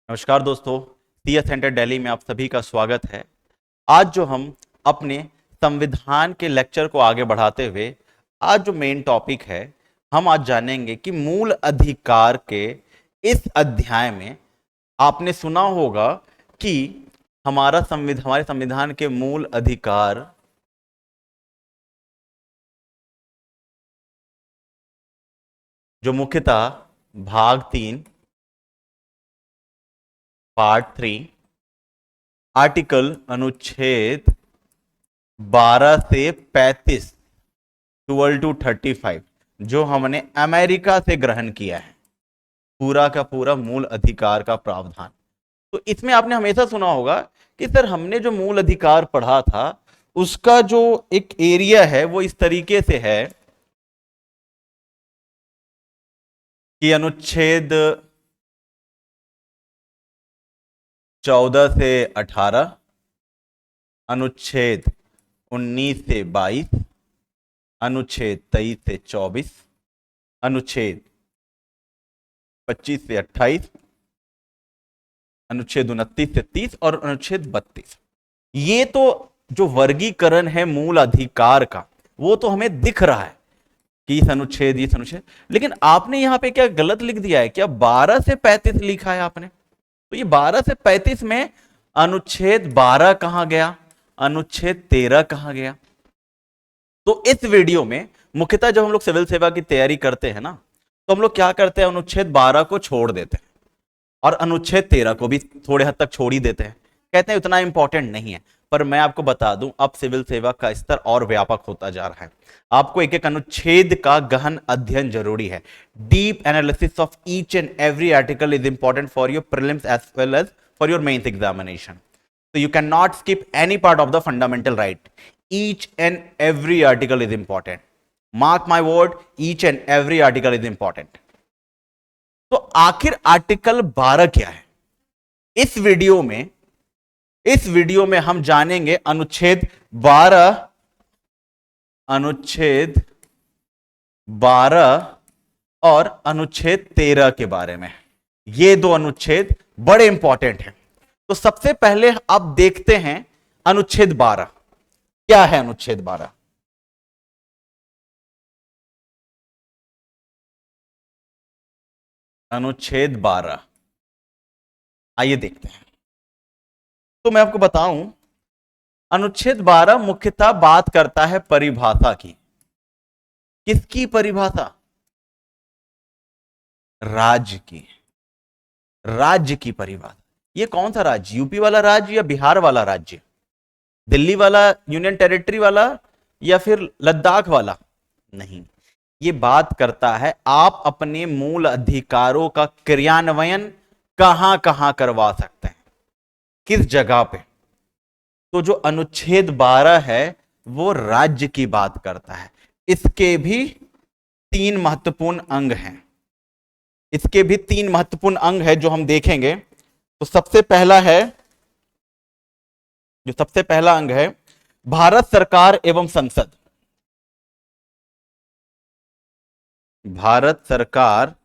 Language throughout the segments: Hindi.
नमस्कार दोस्तों, सीएस सेंटर दिल्ली में आप सभी का स्वागत है। आज जो हम अपने संविधान के लेक्चर को आगे बढ़ाते हुए आज जो मेन टॉपिक है, हम आज जानेंगे कि मूल अधिकार के इस अध्याय में आपने सुना होगा कि हमारे संविधान के मूल अधिकार जो मुख्यतः भाग 3 पार्ट 3 आर्टिकल अनुच्छेद 12 से 35 12 to 35 जो हमने अमेरिका से ग्रहण किया है, पूरा का पूरा मूल अधिकार का प्रावधान। तो इसमें आपने हमेशा सुना होगा कि सर हमने जो मूल अधिकार पढ़ा था उसका जो एक एरिया है वो इस तरीके से है कि अनुच्छेद 14 से 18, अनुच्छेद 19 से 22, अनुच्छेद 23 से 24, अनुच्छेद 25 से 28, अनुच्छेद 29 से 30 और अनुच्छेद 32। ये तो जो वर्गीकरण है मूल अधिकार का वो तो हमें दिख रहा है कि इस अनुच्छेद, लेकिन आपने यहां पे क्या गलत लिख दिया है? क्या 12 से 35 लिखा है आपने? तो ये 12 से 35 में अनुच्छेद 12 कहां गया, अनुच्छेद 13 कहां गया? तो इस वीडियो में मुख्यतः जब हम लोग सिविल सेवा की तैयारी करते हैं ना, तो हम लोग क्या करते हैं, अनुच्छेद 12 को छोड़ देते हैं और अनुच्छेद 13 को भी थोड़े हद तक छोड़ ही देते हैं, कहते हैं उतना इंपॉर्टेंट नहीं है। पर मैं आपको बता दूं, अब सिविल सेवा का स्तर और व्यापक होता जा रहा है। आपको एक एक अनुच्छेद का गहन अध्ययन जरूरी है। Deep analysis of each and every article is important for your prelims as well as for your mains examination. So you cannot skip any part of the fundamental right. Each and every article is important. Mark my word, each and every article is important. तो आखिर आर्टिकल 12 क्या है? इस वीडियो में हम जानेंगे अनुच्छेद 12 और अनुच्छेद 13 के बारे में। ये दो अनुच्छेद बड़े इंपॉर्टेंट हैं। तो सबसे पहले आप देखते हैं अनुच्छेद 12 क्या है। अनुच्छेद 12 अनुच्छेद 12 आइए देखते हैं। तो मैं आपको बताऊं, अनुच्छेद 12 मुख्यतः बात करता है परिभाषा की। किसकी परिभाषा? राज्य की परिभाषा। ये कौन सा राज्य? यूपी वाला राज्य या बिहार वाला राज्य? दिल्ली वाला यूनियन टेरिटरी वाला या फिर लद्दाख वाला? नहीं, ये बात करता है आप अपने मूल अधिकारों का क्रियान्वयन कहां कहां करवा सकते हैं, किस जगह पे। तो जो अनुच्छेद 12 है वो राज्य की बात करता है। इसके भी 3 महत्वपूर्ण अंग हैं। इसके भी 3 महत्वपूर्ण अंग है जो हम देखेंगे। तो सबसे पहला अंग है भारत सरकार एवं संसद। भारत सरकार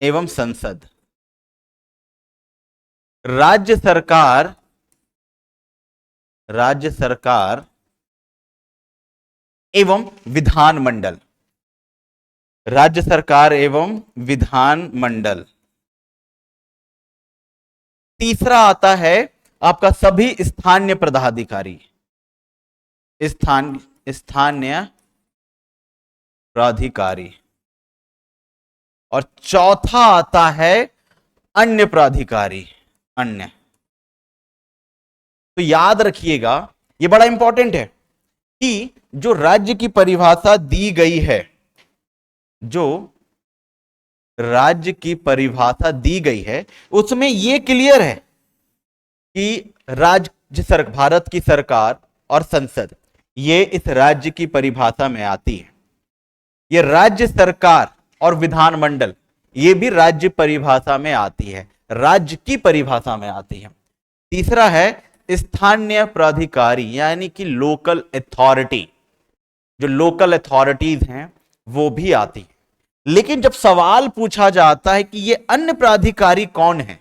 एवं संसद। राज्य सरकार एवं विधानमंडल। राज्य सरकार एवं विधानमंडल। तीसरा आता है आपका सभी स्थानीय पदाधिकारी, स्थानीय प्राधिकारी। और चौथा आता है अन्य प्राधिकारी, अन्य। तो याद रखिएगा, ये बड़ा इंपॉर्टेंट है कि जो राज्य की परिभाषा दी गई है, जो राज्य की परिभाषा दी गई है उसमें यह क्लियर है कि भारत की सरकार और संसद ये इस राज्य की परिभाषा में आती है। ये राज्य सरकार और विधानमंडल ये भी राज्य परिभाषा में आती है, राज्य की परिभाषा में आती है। तीसरा है स्थानीय प्राधिकारी यानी कि लोकल अथॉरिटी, जो लोकल अथॉरिटीज हैं वो भी आती है। लेकिन जब सवाल पूछा जाता है कि ये अन्य प्राधिकारी कौन है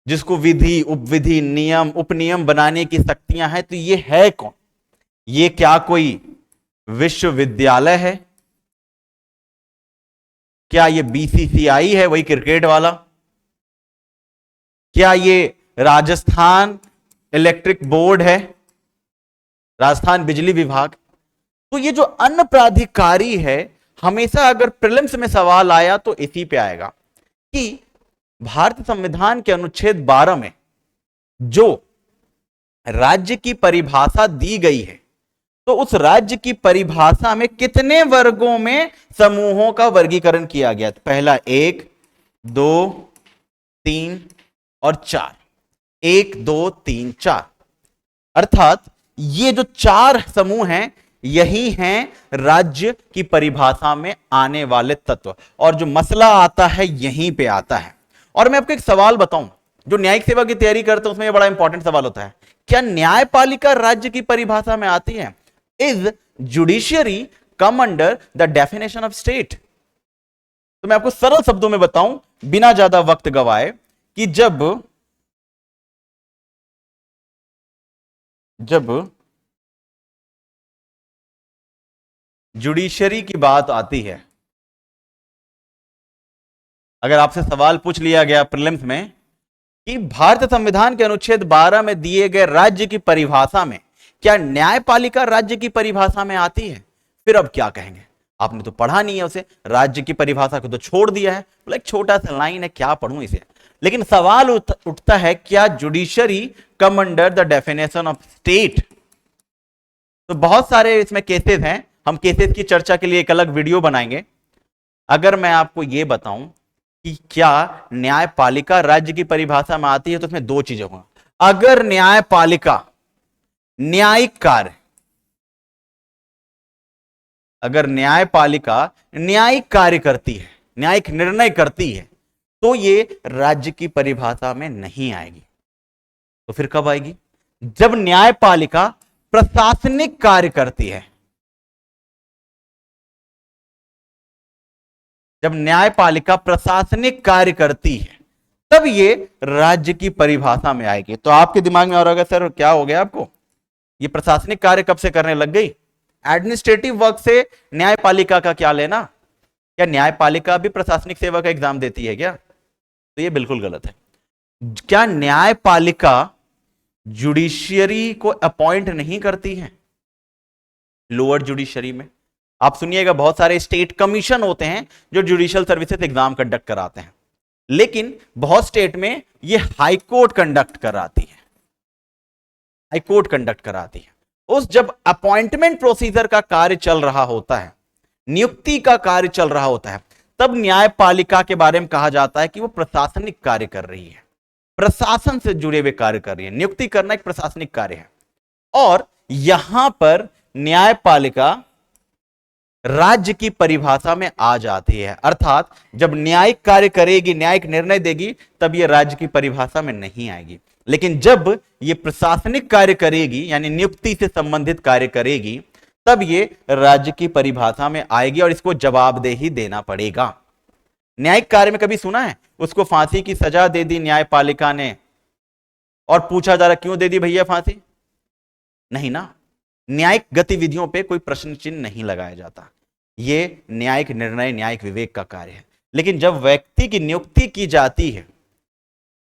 जिसको विधि, उपविधि, नियम, उपनियम बनाने की शक्तियां हैं, तो ये है कौन? ये क्या कोई विश्वविद्यालय है? क्या ये बीसीसीआई है, वही क्रिकेट वाला? क्या ये राजस्थान इलेक्ट्रिक बोर्ड है, राजस्थान बिजली विभाग? तो ये जो अन्य प्राधिकारी है, हमेशा अगर प्रीलिम्स में सवाल आया तो इसी पे आएगा कि भारतीय संविधान के अनुच्छेद 12 में जो राज्य की परिभाषा दी गई है, तो उस राज्य की परिभाषा में कितने वर्गों में समूहों का वर्गीकरण किया गया? पहला 1, 2, 3 और 4। 1, 2, 3, 4, अर्थात ये जो 4 समूह हैं, यही हैं राज्य की परिभाषा में आने वाले तत्व। और जो मसला आता है यहीं पे आता है। और मैं आपको एक सवाल बताऊं, जो न्यायिक सेवा की तैयारी करते हैं उसमें यह बड़ा इंपॉर्टेंट सवाल होता है, क्या न्यायपालिका राज्य की परिभाषा में आती है? Is judiciary come under the definition of state? तो मैं आपको सरल शब्दों में बताऊं बिना ज्यादा वक्त गवाए कि जब जुडिशरी की बात आती है, अगर आपसे सवाल पूछ लिया गया प्रीलिम्स में कि भारतीय संविधान के अनुच्छेद 12 में दिए गए राज्य की परिभाषा में क्या न्यायपालिका राज्य की परिभाषा में आती है, फिर अब क्या कहेंगे? आपने तो पढ़ा नहीं है उसे, राज्य की परिभाषा को तो छोड़ दिया है, बोला एक छोटा सा लाइन है, क्या पढ़ूं इसे? लेकिन सवाल उठता है, क्या judiciary come under the definition of state? तो बहुत सारे इसमें केसेस हैं, हम केसेस की चर्चा के लिए एक अलग वीडियो बनाएंगे। अगर मैं आपको यह बताऊं कि क्या न्यायपालिका राज्य की परिभाषा में आती है, तो इसमें 2 चीजें होंगी। अगर न्यायपालिका न्यायिक कार्य, अगर न्यायपालिका न्यायिक कार्य करती है, न्यायिक निर्णय करती है, तो ये राज्य की परिभाषा में नहीं आएगी। तो फिर कब आएगी? जब न्यायपालिका प्रशासनिक कार्य करती है। जब न्यायपालिका प्रशासनिक कार्य करती है, तब ये राज्य की परिभाषा में आएगी। तो आपके दिमाग में और होगा, सर क्या हो गया आपको, ये प्रशासनिक कार्य कब से करने लग गई? एडमिनिस्ट्रेटिव वर्क से न्यायपालिका का क्या लेना? क्या न्यायपालिका भी प्रशासनिक सेवा का एग्जाम देती है क्या? तो ये बिल्कुल गलत है। क्या न्यायपालिका जुडिशियरी को अपॉइंट नहीं करती है? लोअर जुडिशरी में आप सुनिएगा, बहुत सारे स्टेट कमीशन होते हैं जो जुडिशियल सर्विसेज एग्जाम कंडक्ट कराते हैं, लेकिन बहुत स्टेट में ये हाई कोर्ट कंडक्ट कराती है। हाई कोर्ट कंडक्ट कराती है। उस जब अपॉइंटमेंट प्रोसीजर का कार्य चल रहा होता है, नियुक्ति का कार्य चल रहा होता है, तब न्यायपालिका के बारे में कहा जाता है कि वो प्रशासनिक कार्य कर रही है, प्रशासन से जुड़े हुए कार्य कर रही है। नियुक्ति करना एक प्रशासनिक कार्य है। और यहां पर न्यायपालिका राज्य की परिभाषा में आ जाती है, अर्थात जब न्यायिक कार्य करेगी, न्यायिक निर्णय देगी, तब यह राज्य की परिभाषा में नहीं आएगी। लेकिन जब यह प्रशासनिक कार्य करेगी, यानी नियुक्ति से संबंधित कार्य करेगी, तब यह राज्य की परिभाषा में आएगी और इसको जवाबदेही देना पड़ेगा। न्यायिक कार्य में कभी सुना है उसको फांसी की सजा दे दी न्यायपालिका ने, और पूछा जा रहा क्यों दे दी भैया फांसी? नहीं ना। न्यायिक गतिविधियों पे कोई प्रश्न चिन्ह नहीं लगाया जाता। यह न्यायिक निर्णय, न्यायिक विवेक का कार्य है। लेकिन जब व्यक्ति की नियुक्ति की जाती है,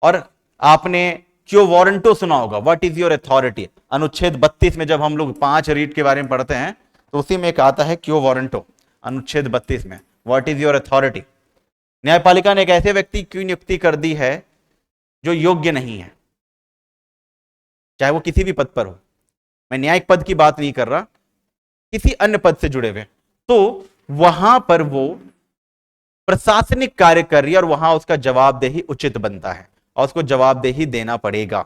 और आपने क्यों वारंटो सुना होगा, व्हाट इज योर अथॉरिटी, अनुच्छेद 32 में जब हम लोग 5 रीट के बारे में पढ़ते हैं, तो उसी में एक आता है क्यों वारंटो, अनुच्छेद 32 में, व्हाट इज योर अथॉरिटी। न्यायपालिका ने एक ऐसे व्यक्ति की नियुक्ति कर दी है जो योग्य नहीं है, चाहे वो किसी भी पद पर हो, मैं न्यायिक पद की बात नहीं कर रहा, किसी अन्य पद से जुड़े हुए, तो वहां पर वो प्रशासनिक कार्य कर रही है और वहां उसका जवाबदेही उचित बनता है और उसको जवाबदेही देना पड़ेगा।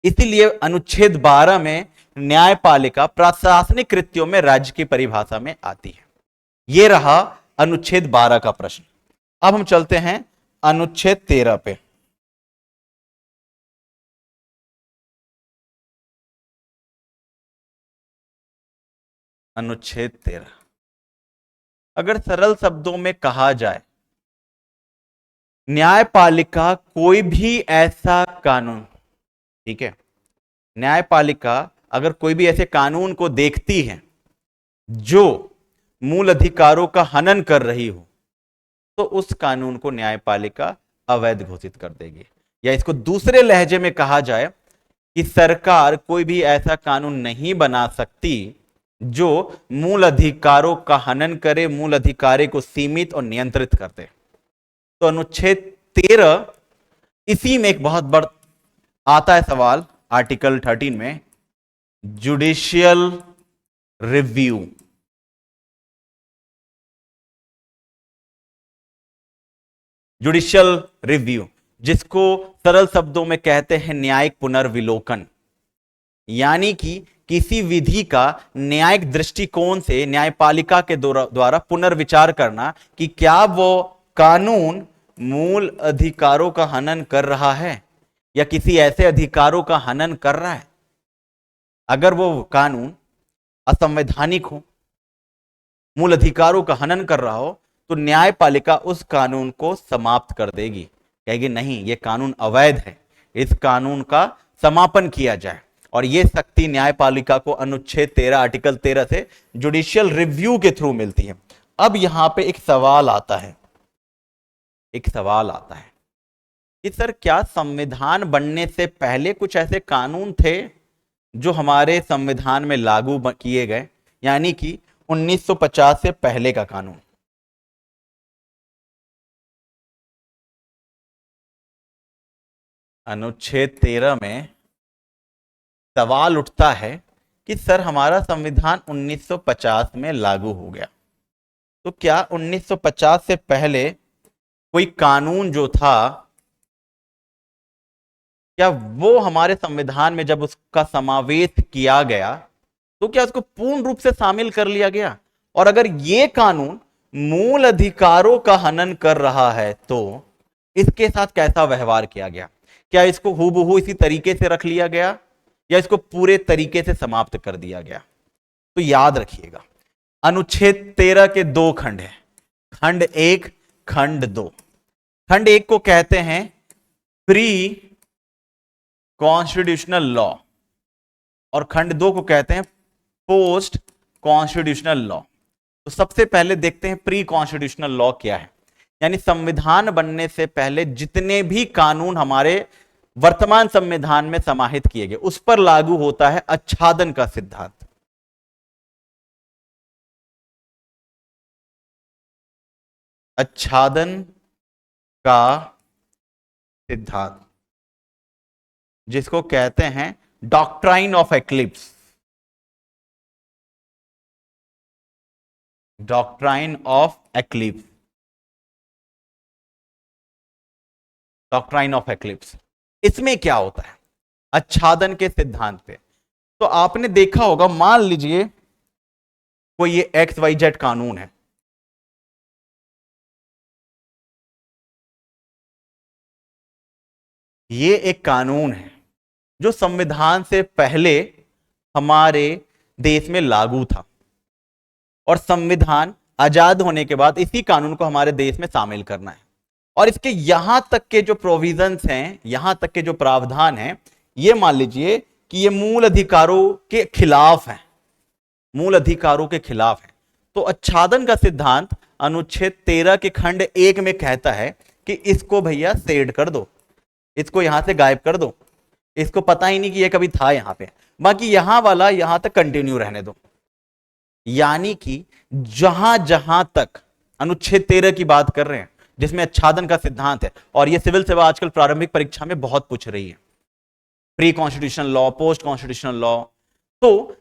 इसीलिए अनुच्छेद 12 में न्यायपालिका प्रशासनिक कृत्यों में राज्य की परिभाषा में आती है। यह रहा अनुच्छेद 12 का प्रश्न। अब हम चलते हैं अनुच्छेद 13 पे। अनुच्छेद 13, अगर सरल शब्दों में कहा जाए, न्यायपालिका कोई भी ऐसा कानून, ठीक है, न्यायपालिका अगर कोई भी ऐसे कानून को देखती है जो मूल अधिकारों का हनन कर रही हो, तो उस कानून को न्यायपालिका अवैध घोषित कर देगी। या इसको दूसरे लहजे में कहा जाए कि सरकार कोई भी ऐसा कानून नहीं बना सकती जो मूल अधिकारों का हनन करे, मूल अधिकारों को सीमित और नियंत्रित कर दे। तो अनुच्छेद 13 इसी में एक बहुत बड़ा आता है सवाल, आर्टिकल 13 में जुडिशियल रिव्यू। जुडिशियल रिव्यू जिसको सरल शब्दों में कहते हैं न्यायिक पुनर्विलोकन, यानी कि किसी विधि का न्यायिक दृष्टिकोण से न्यायपालिका के द्वारा पुनर्विचार करना कि क्या वो कानून मूल अधिकारों का हनन कर रहा है या किसी ऐसे अधिकारों का हनन कर रहा है। अगर वो कानून असंवैधानिक हो, मूल अधिकारों का हनन कर रहा हो, तो न्यायपालिका उस कानून को समाप्त कर देगी, कहेगी नहीं ये कानून अवैध है, इस कानून का समापन किया जाए। और यह शक्ति न्यायपालिका को अनुच्छेद 13 आर्टिकल 13 से जुडिशियल रिव्यू के थ्रू मिलती है। अब यहां पे एक सवाल आता है कि सर क्या संविधान बनने से पहले कुछ ऐसे कानून थे जो हमारे संविधान में लागू किए गए, यानी कि 1950 से पहले का कानून? अनुच्छेद 13 में सवाल उठता है कि सर हमारा संविधान 1950 में लागू हो गया, तो क्या 1950 से पहले कोई कानून जो था, क्या वो हमारे संविधान में जब उसका समावेश किया गया तो क्या उसको पूर्ण रूप से शामिल कर लिया गया? और अगर ये कानून मूल अधिकारों का हनन कर रहा है तो इसके साथ कैसा व्यवहार किया गया? क्या इसको हूबहू इसी तरीके से रख लिया गया या इसको पूरे तरीके से समाप्त कर दिया गया? तो याद रखिएगा, अनुच्छेद 13 के दो खंड हैं, खंड 1, खंड 2। खंड 1 को कहते हैं प्री कॉन्स्टिट्यूशनल लॉ और खंड 2 को कहते हैं पोस्ट कॉन्स्टिट्यूशनल लॉ। तो सबसे पहले देखते हैं प्री कॉन्स्टिट्यूशनल लॉ क्या है, यानी संविधान बनने से पहले जितने भी कानून हमारे वर्तमान संविधान में समाहित किए गए उस पर लागू होता है आच्छादन का सिद्धांत। आच्छादन का सिद्धांत जिसको कहते हैं doctrine of eclipse, doctrine of eclipse, doctrine of eclipse. इसमें क्या होता है आच्छादन के सिद्धांत पे? तो आपने देखा होगा, मान लीजिए कोई ये XYZ कानून है, ये एक कानून है जो संविधान से पहले हमारे देश में लागू था और संविधान आजाद होने के बाद इसी कानून को हमारे देश में शामिल करना है। और इसके यहां तक के जो प्रोविजंस हैं, यहां तक के जो प्रावधान हैं, ये मान लीजिए कि ये मूल अधिकारों के खिलाफ है, मूल अधिकारों के खिलाफ है। तो आच्छादन का सिद्धांत अनुच्छेद 13 के खंड 1 में कहता है कि इसको भैया सेड कर दो, इसको यहां से गायब कर दो, इसको पता ही नहीं कि ये कभी था यहां पे, बाकी यहां वाला यहां तक कंटिन्यू रहने दो। यानी कि जहां जहां तक अनुच्छेद 13 की बात कर रहे हैं जिसमें आच्छादन का सिद्धांत है, और ये सिविल सेवा आजकल प्रारंभिक परीक्षा में बहुत पूछ रही है, pre constitutional law, post constitutional law, तो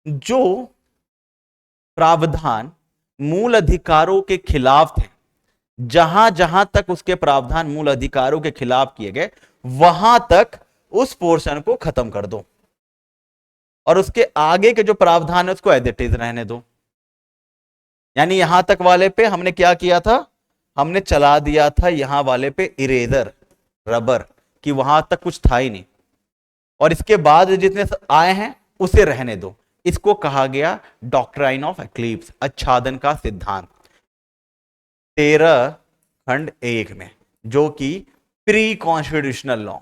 जो प्रावधान मूल अधिकारों के खिलाफ थे, जहां जहां तक उसके प्रावधान मूल अधिकारों के खिलाफ किए गए वहां तक उस पोर्शन को खत्म कर दो और उसके आगे के जो प्रावधान है उसको एज इट इज रहने दो। यानी यहां तक वाले पे हमने क्या किया था, हमने चला दिया था यहां वाले पे इरेजर, रबर, कि वहां तक कुछ था ही नहीं, और इसके बाद जितने आए हैं उसे रहने दो। इसको कहा गया डॉक्ट्राइन ऑफ एक्लिप्स, आच्छादन का सिद्धांत। 13 खंड 1 में, जो कि प्री कॉन्स्टिट्यूशनल लॉ,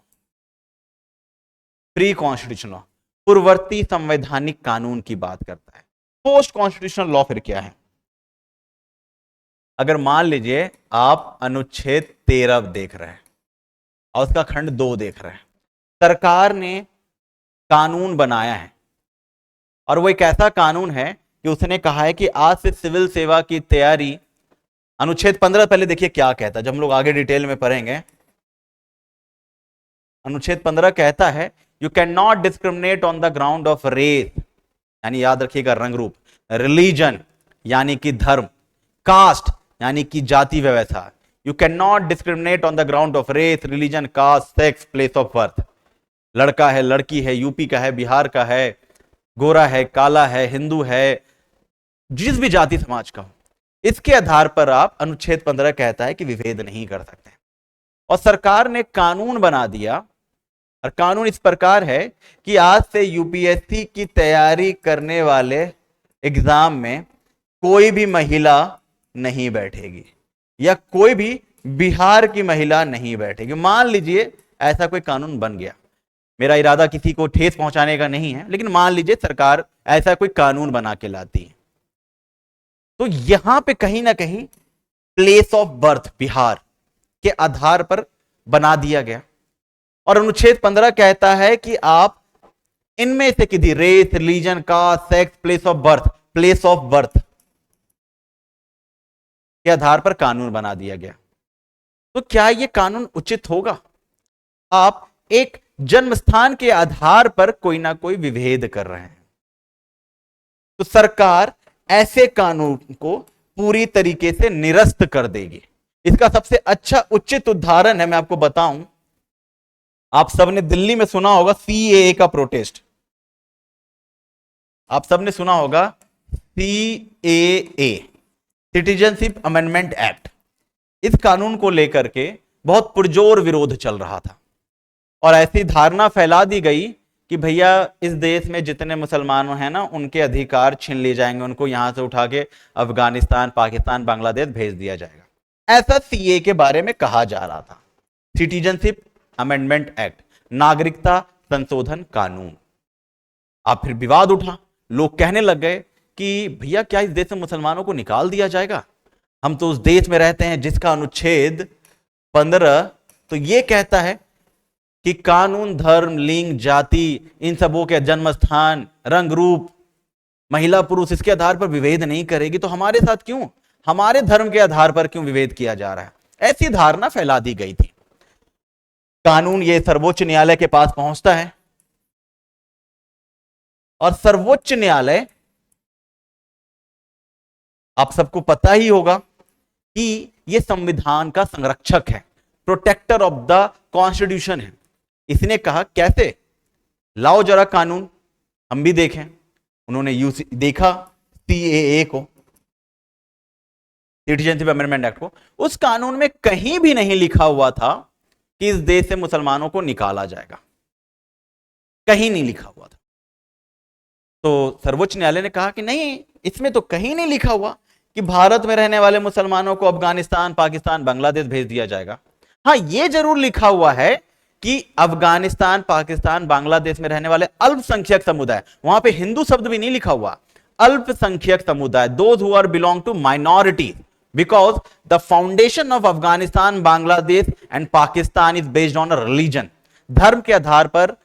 पूर्ववर्ती संवैधानिक कानून की बात करता है। पोस्ट कॉन्स्टिट्यूशनल लॉ फिर क्या है? अगर मान लीजिए आप अनुच्छेद 13 देख रहे हैं और उसका खंड 2 देख रहे हैं, सरकार ने कानून बनाया है और वो एक ऐसा कानून है कि उसने कहा है कि आज से सिविल सेवा की तैयारी, अनुच्छेद 15 पहले देखिए क्या कहता है, जब हम लोग आगे डिटेल में पढ़ेंगे। अनुच्छेद 15 कहता है you can not discriminate on the ground of race, यानी याद रखिएगा रंग रूप, रिलीजन यानी कि धर्म, कास्ट यानी कि जाति व्यवस्था। You can not discriminate on the ground of race, religion, caste, sex, place of birth. लड़का है, लड़की है, यूपी का है, बिहार का है, गोरा है, काला है, हिंदू है, जिस भी जाति समाज का हो, इसके आधार पर आप, अनुच्छेद 15 कहता है कि विभेद नहीं कर सकते। और सरकार ने कानून बना दिया, और कानून इस प्रकार है कि आज से यूपीएससी की तैयारी करने वाले एग्जाम में कोई भी महिला नहीं बैठेगी, या कोई भी बिहार की महिला नहीं बैठेगी। मान लीजिए ऐसा कोई कानून बन गया, मेरा इरादा किसी को ठेस पहुंचाने का नहीं है, लेकिन मान लीजिए सरकार ऐसा कोई कानून बना के लाती है, तो यहां पे कहीं ना कहीं प्लेस ऑफ बर्थ बिहार के आधार पर बना दिया गया। और अनुच्छेद 15 कहता है कि आप इनमें से किसी race, religion, caste, sex, place of birth के आधार पर कानून बना दिया गया। तो क्या यह कानून उचित होगा? आप एक जन्म स्थान के आधार पर कोई ना कोई विभेद कर रहे हैं। तो सरकार ऐसे कानून को पूरी तरीके से निरस्त कर देगी। इसका सबसे अच्छा उचित उदाहरण है, मैं आपको बताऊं, आप सबने दिल्ली में सुना होगा सीएए का प्रोटेस्ट। आप सबने सुना होगा सीएए, सिटीजनशिप अमेंडमेंट एक्ट। इस कानून को लेकर के बहुत पुरजोर विरोध चल रहा था और ऐसी धारणा फैला दी गई कि भैया इस देश में जितने मुसलमान हैं ना, उनके अधिकार छीन लिए जाएंगे, उनको यहां से उठा के अफगानिस्तान, पाकिस्तान, बांग्लादेश भेज दिया जाएगा। ऐसा सीए के बारे में कहा जा रहा था, सिटीजनशिप अमेंडमेंट एक्ट, नागरिकता संशोधन कानून। अब फिर विवाद उठा, लोग कहने लग गए कि भैया क्या इस देश से मुसलमानों को निकाल दिया जाएगा? हम तो उस देश में रहते हैं जिसका अनुच्छेद 15 तो ये कहता है कि कानून धर्म, लिंग, जाति, इन सबों के जन्म स्थान, रंग रूप, महिला पुरुष, इसके आधार पर विभेद नहीं करेगी। तो हमारे साथ क्यों, हमारे धर्म के आधार पर क्यों विभेद किया जा रहा है? ऐसी धारणा फैला दी गई थी। कानून ये सर्वोच्च न्यायालय के पास पहुंचता है और सर्वोच्च न्यायालय, आप सबको पता ही होगा कि यह संविधान का संरक्षक है, प्रोटेक्टर ऑफ द कॉन्स्टिट्यूशन है। इसने कहा कैसे, लाओ जरा कानून हम भी देखें। उन्होंने देखा सीएए को, सिटीजनशिप अमेंडमेंट एक्ट को। उस कानून में कहीं भी नहीं लिखा हुआ था कि इस देश से मुसलमानों को निकाला जाएगा, कहीं नहीं लिखा हुआ था। तो सर्वोच्च न्यायालय ने कहा कि नहीं, इसमें तो कहीं नहीं लिखा हुआ कि भारत में रहने वाले मुसलमानों को अफगानिस्तान, पाकिस्तान, बांग्लादेश भेज दिया जाएगा। हां, यह जरूर लिखा हुआ है कि अफगानिस्तान, पाकिस्तान, बांग्लादेश में रहने वाले अल्पसंख्यक समुदाय, वहां पे हिंदू शब्द भी नहीं लिखा हुआ, अल्पसंख्यक समुदाय, those who are belong to minority, because the foundation of Afghanistan, Bangladesh and Pakistan is based on religion. धर्म के आधार पर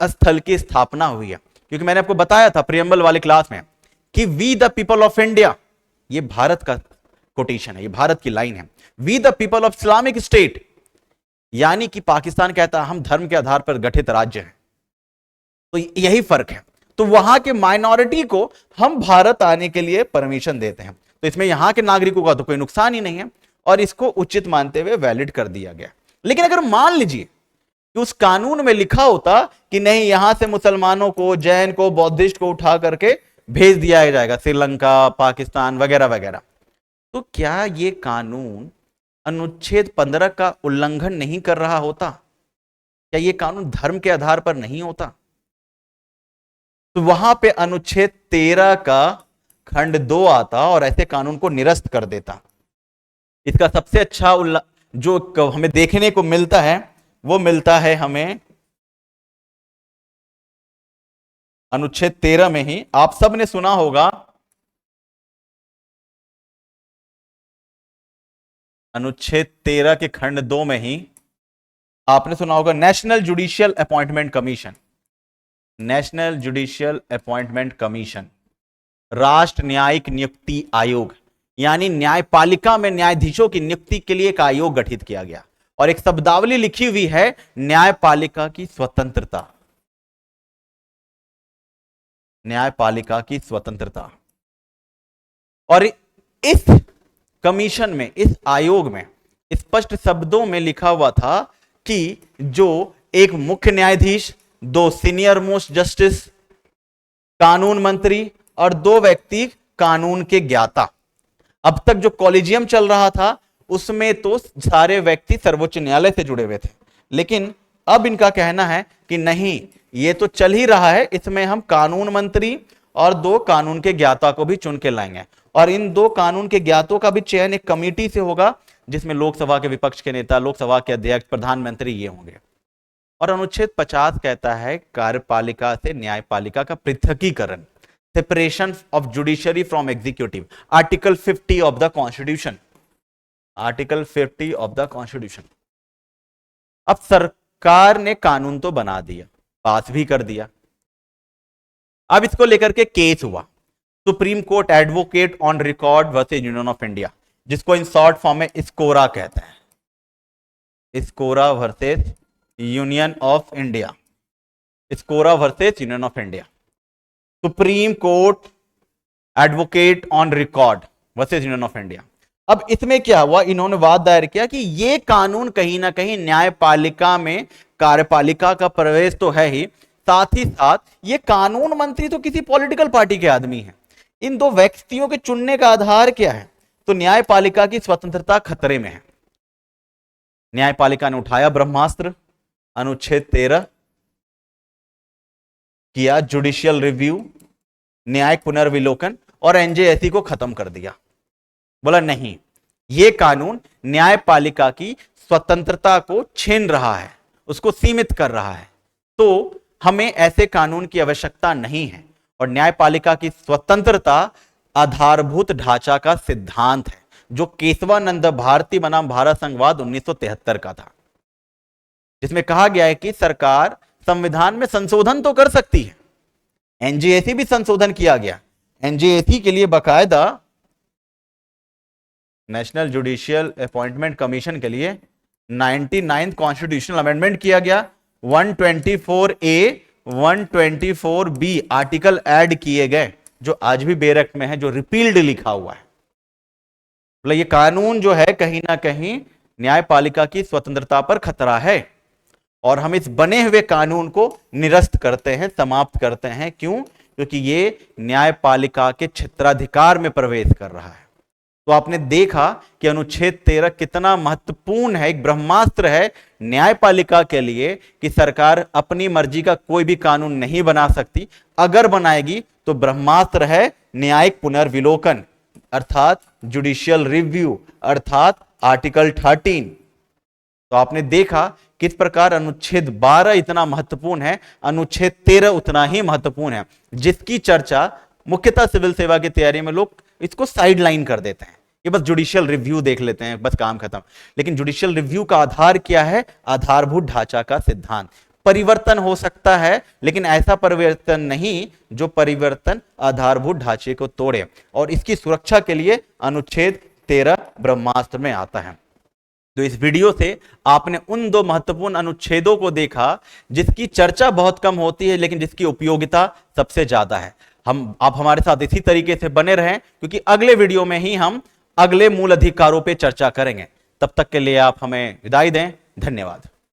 स्थल की स्थापना हुई है। क्योंकि मैंने आपको बताया था प्रियम्बल वाले क्लास में कि we the people of India, ये भारत का कोटेशन है, ये भारत की लाइन है। We the people of Islamic State, यानी कि पाकिस्तान कहता है हम धर्म के आधार पर गठित राज्य हैं। तो यही फर्क है। तो वहां के माइनॉरिटी को हम भारत आने के लिए परमिशन देते हैं, तो इसमें यहां के नागरिकों का तो कोई नुकसान ही नहीं है, और इसको उचित मानते हुए वैलिड कर दिया गया। लेकिन अगर मान लीजिए कि उस कानून में लिखा होता कि नहीं, यहां से मुसलमानों को, जैन को, बौद्धिस्ट को उठा करके भेज दिया जाएगा श्रीलंका, पाकिस्तान वगैरह वगैरह, तो क्या यह कानून अनुच्छेद 15 का उल्लंघन नहीं कर रहा होता? क्या यह कानून धर्म के आधार पर नहीं होता? तो वहां पे अनुच्छेद 13 का खंड 2 आता और ऐसे कानून को निरस्त कर देता। इसका सबसे अच्छा जो हमें देखने को मिलता है वो मिलता है हमें अनुच्छेद 13 में ही। आप सब ने सुना होगा अनुच्छेद 13 के खंड 2 में ही आपने सुना होगा national judicial appointment commission. National judicial appointment commission राष्ट्र न्यायिक नियुक्ति आयोग, यानी न्यायपालिका में न्यायाधीशों की नियुक्ति के लिए एक आयोग गठित किया गया और एक शब्दावली लिखी हुई है न्यायपालिका की स्वतंत्रता। न्यायपालिका की स्वतंत्रता। और इस कमीशन में, इस आयोग में स्पष्ट शब्दों में लिखा हुआ था कि जो एक मुख्य न्यायाधीश, 2 सीनियर मोस्ट जस्टिस, कानून मंत्री और 2 व्यक्ति कानून के ज्ञाता। अब तक जो कॉलेजियम चल रहा था उसमें तो सारे व्यक्ति सर्वोच्च न्यायालय से जुड़े हुए थे, लेकिन अब इनका कहना है कि नहीं, ये तो चल ही रहा है, इसमें हम कानून मंत्री और 2 कानून के ज्ञाता को भी चुन के लाएंगे और इन 2 कानून के ज्ञातों का भी चयन एक कमेटी से होगा जिसमें लोकसभा के विपक्ष के नेता, लोकसभा के अध्यक्ष, प्रधानमंत्री ये होंगे। और अनुच्छेद 50 कहता है कार्यपालिका से न्यायपालिका का पृथकीकरण, separation of judiciary from executive, article 50 of the constitution. Article 50 of the constitution. अब सरकार ने कानून तो बना दिया, पास भी कर दिया, अब इसको लेकर के केस हुआ supreme court advocate on record versus union of India, जिसको इन शॉर्ट फॉर्म में स्कोरा कहते हैं। SCORA versus union of India. SCORA versus union of India. Supreme court advocate on record versus union of India. अब इसमें क्या हुआ, इन्होंने वाद दायर किया कि ये कानून कहीं ना कहीं न्यायपालिका में कार्यपालिका का प्रवेश तो है ही, साथ ही साथ ये कानून मंत्री तो किसी पॉलिटिकल पार्टी के आदमी हैं। इन 2 व्यक्तियों के चुनने का आधार क्या है, तो न्यायपालिका की स्वतंत्रता खतरे में है। न्यायपालिका ने उठाया ब्रह्मास्त्र, अनुच्छेद 13 किया जुडिशियल रिव्यू, न्यायिक पुनर्विलोकन और एनजेएसी को खत्म कर दिया। बोला नहीं, यह कानून न्यायपालिका की स्वतंत्रता को छीन रहा है, उसको सीमित कर रहा है, तो हमें ऐसे कानून की आवश्यकता नहीं है। और न्यायपालिका की स्वतंत्रता आधारभूत ढांचा का सिद्धांत है जो केशवानंद भारती बनाम भारत संघवाद 1973 का था, जिसमें कहा गया है कि सरकार संविधान में संशोधन तो कर सकती है। एनजेएसी भी संशोधन किया गया। एनजेएसी के लिए बकायदा नेशनल जुडिशियल अपॉइंटमेंट कमीशन के लिए 99th कॉन्स्टिट्यूशनल अमेंडमेंट किया गया। 124A 124B आर्टिकल ऐड किए गए जो आज भी बेर एक्ट में है, जो रिपील्ड लिखा हुआ है। मतलब ये कानून जो है कहीं ना कहीं न्यायपालिका की स्वतंत्रता पर खतरा है और हम इस बने हुए कानून को निरस्त करते हैं, समाप्त करते हैं। क्यों? क्योंकि ये न्यायपालिका के क्षेत्राधिकार में प्रवेश कर रहा है। तो आपने देखा कि अनुच्छेद 13 कितना महत्वपूर्ण है, एक ब्रह्मास्त्र है न्यायपालिका के लिए कि सरकार अपनी मर्जी का कोई भी कानून नहीं बना सकती। अगर बनाएगी तो ब्रह्मास्त्र है न्यायिक पुनर्विलोकन अर्थात जुडिशियल रिव्यू अर्थात आर्टिकल 13। तो आपने देखा किस प्रकार अनुच्छेद 12 इतना महत्वपूर्ण है, अनुच्छेद 13 उतना ही महत्वपूर्ण है, जिसकी चर्चा मुख्यतः सिविल सेवा की तैयारी में लोग इसको साइडलाइन कर देते हैं, ये बस जुडिशियल रिव्यू देख लेते हैं, बस काम खत्म। लेकिन जुडिशियल रिव्यू का आधार क्या है? आधारभूत ढांचा का सिद्धांत। परिवर्तन हो सकता है लेकिन ऐसा परिवर्तन नहीं जो परिवर्तन आधारभूत ढांचे को तोड़े, और इसकी सुरक्षा के लिए अनुच्छेद 13 ब्रह्मास्त्र में आता है। तो इस वीडियो से आपने उन 2 महत्वपूर्ण अनुच्छेदों को देखा जिसकी चर्चा बहुत कम होती है लेकिन जिसकी उपयोगिता सबसे ज्यादा है। आप हमारे साथ इसी तरीके से बने रहें क्योंकि अगले वीडियो में ही हम अगले मूल अधिकारों पे चर्चा करेंगे। तब तक के लिए आप हमें विदाई दें। धन्यवाद।